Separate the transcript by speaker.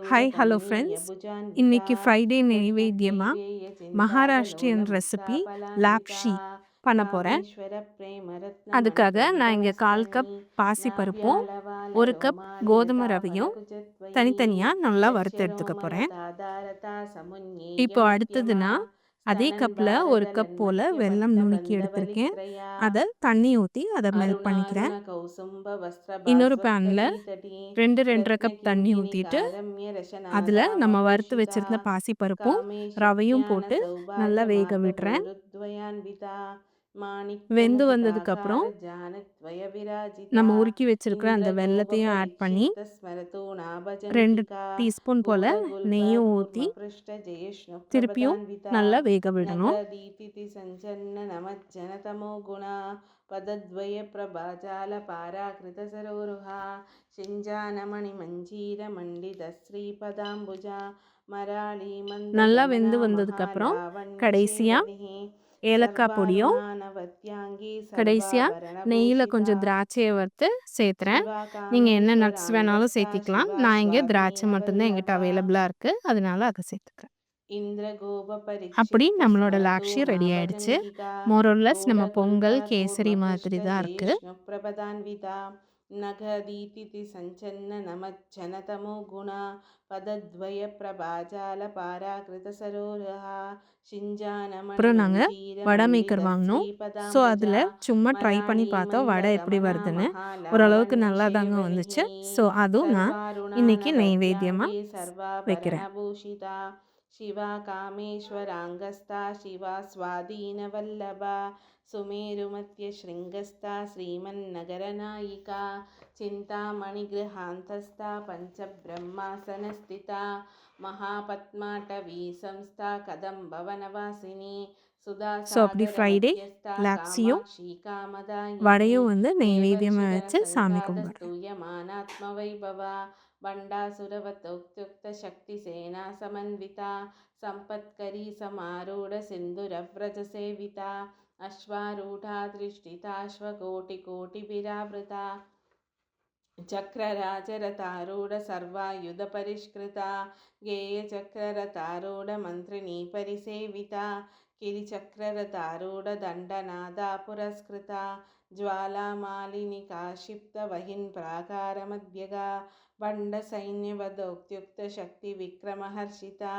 Speaker 1: Hi, hello friends.
Speaker 2: केयूरपत्नीयभुजान्विता
Speaker 1: இன்னைக்கு Friday நெய்வேத்தியமா மகாராஷ்டிரியன் ரெசிபி லாப்ஷி
Speaker 2: विद्येयचिन्ताकलोलमुक्ताफलान्विता
Speaker 1: பண்ண போறேன். அதுக்காக நான் இங்க 1/4
Speaker 2: कामेश्वरप्रेमरत्नमणिप्रभरणी
Speaker 1: கப் பாசிப்பருப்பும், 1 கப் கோதுமை ரவையும்
Speaker 2: नाव्यालवालरोमालिलिताफलकुचत्वयी
Speaker 1: தனித்தனியா நல்லா வறுத்து எடுத்துக்க போறேன்.
Speaker 2: शक्ष्यरोमलतादारता
Speaker 1: இப்போ
Speaker 2: समुन्नीयमुद्यमा
Speaker 1: அடுத்ததுன்னா, அதே கப்ல 1 கப் போல வெல்லம் நுணுக்கி எடுத்திருக்கேன்.
Speaker 2: स्तनन्बारदलन्मध्यबद्धबन्धवलित्रया
Speaker 1: அத தண்ணி ஊத்தி அத மெல்ட் பண்ணிக்கிறேன். இன்னொரு பேன்ல
Speaker 2: अरुणारुणकौसुम्बवस्त्रभास्वत्तटीतटी
Speaker 1: 2, 2 1/2 கப் தண்ணி ஊத்திட்டு, அதுல நம்ம வறுத்து
Speaker 2: रत्नकिङ्किणिकारम्यरशनादामभूषिता
Speaker 1: வச்சிருந்த பாசிப்பருப்பும், ரவையும் போட்டு நல்லா வேக விடுறேன்.
Speaker 2: कामेशज्ञानसौभाग्यमार्गगौरद्वयान्विता
Speaker 1: வெந்து வந்ததுக்கு அப்புறம்
Speaker 2: माणिक्यमकुटाकारजानद्वयविराजिता
Speaker 1: நம்ம உருக்கி வச்சிருக்கிற அந்த வெல்லத்தையும் ஆட் பண்ணி,
Speaker 2: इन्द्रगोपपरिक्षिप्तस्मरतो
Speaker 1: 2
Speaker 2: नाभजन्तिका
Speaker 1: டீஸ்பூன் போல நெய்யும் ஊத்தி, திருப்பியும்
Speaker 2: पुरगुल्मपृष्ठजयिष्णुप्रभदान्विता
Speaker 1: நல்லா வேக விடணும்.
Speaker 2: नगदीतिथि सञ्चन्ननमज्जनतमो गुणा पदद्वयप्रभाजालपाराकृतसरोरुहा शिञ्जानमणिमञ्जीरमण्डितश्रीपदाम्बुजा मराळी
Speaker 1: நல்லா
Speaker 2: मन्दगमना
Speaker 1: வெந்து வந்ததுக்கு அப்புறம் கடைசியா
Speaker 2: महालावण्यशेखरिः
Speaker 1: ஏலக்காய் பொடியும்,
Speaker 2: सर्वाङ्गानवत्याङ्गी
Speaker 1: கடைசியா நெய்யில
Speaker 2: सर्वाभरणभूषिता
Speaker 1: கொஞ்சம் திராட்சைய வறுத்து சேர்த்துறேன்.
Speaker 2: शिवा
Speaker 1: நீங்க என்ன நட்ஸ் வேணாலும்
Speaker 2: कामेश्वराङ्गस्था
Speaker 1: சேர்த்திக்கலாம்.
Speaker 2: शिवा
Speaker 1: நான் இங்க திராட்சை மட்டும் தான் என்கிட்ட
Speaker 2: स्वाधीनवल्लभा
Speaker 1: அவைலபிளா இருக்கு. அதனால அத சேர்த்துக்கிறேன். அப்படி நம்மளோட
Speaker 2: इन्द्रगोपपरिक्षिप्तस्मरतो
Speaker 1: லாப்ஷி ரெடி ஆயிடுச்சு.
Speaker 2: नाभजन्तिका
Speaker 1: மோர் ஆர் லெஸ் நம்ம பொங்கல், கேசரி மாதிரி தான் இருக்கு.
Speaker 2: गूढगुल्मपृष्ठजयिष्णुप्रभदान्विता नगदीतिथि सञ्चन्ननमज्जनतमो गुणा पदद्वयप्रभाजालपाराकृतसरोरुहा
Speaker 1: அப்புறம் நாங்க வடை மேக்கர் வாங்குனோம். ஸோ
Speaker 2: शिञ्जानमणिमञ्जीरमण्डितश्रीपदाम्बुजा
Speaker 1: அதில சும்மா ட்ரை பண்ணி
Speaker 2: मराळी
Speaker 1: பார்த்தோம் வடை எப்படி
Speaker 2: मन्दगमना
Speaker 1: வருதுன்னு. ஓரளவுக்கு நல்லா தாங்க
Speaker 2: महालावण्यशेखरिः
Speaker 1: வந்துச்சு. ஸோ அதுவும் நான் இன்னைக்கு நெய்வேத்தியமா
Speaker 2: सर्वारुणानवत्याङ्गी
Speaker 1: வைக்கிறேன்.
Speaker 2: सर्वाभरणभूषिता शिवा कामेश्वराङ्गस्था शिवा स्वाधीनवल्लभा सुमेरुमध्यशृङ्गस्था श्रीमन्नगरनायिका चिन्तामणिगृहान्तस्था पञ्चब्रह्मासनस्थिता महापद्माटवी संस्था कदम्बवनवासिनी
Speaker 1: ஸோ அப்படி ஃப்ரைடே
Speaker 2: सुधासागरमध्यस्था
Speaker 1: லாப்ஸியும்,
Speaker 2: कामाक्षी कामदायिनी
Speaker 1: வடையும் நெய்வேத்தியமா வச்சு சாமி கும்பிடுறேன்.
Speaker 2: केवलशिरसन्तातस्तूयमानात्मवैभवा बण्डासुरवतोक्त्युक्तशक्तिसेना समन्विता सम्पत्करी समारूढसिन्धुरव्रजसेविता अश्वारूढा दृष्टिताश्वकोटिकोटिभिरावृता चक्रराजरथारूढ सर्वायुधपरिष्कृता गेयचक्ररथारूढ मन्त्रिणी परिसेविता गिरिचक्ररथारूढ दण्डनादा पुरस्कृता ज्वालामालिनिका क्षिप्तवहिन्प्राकारमध्यगा बण्डसैन्यवदोक्त्युक्तशक्तिविक्रमहर्षिता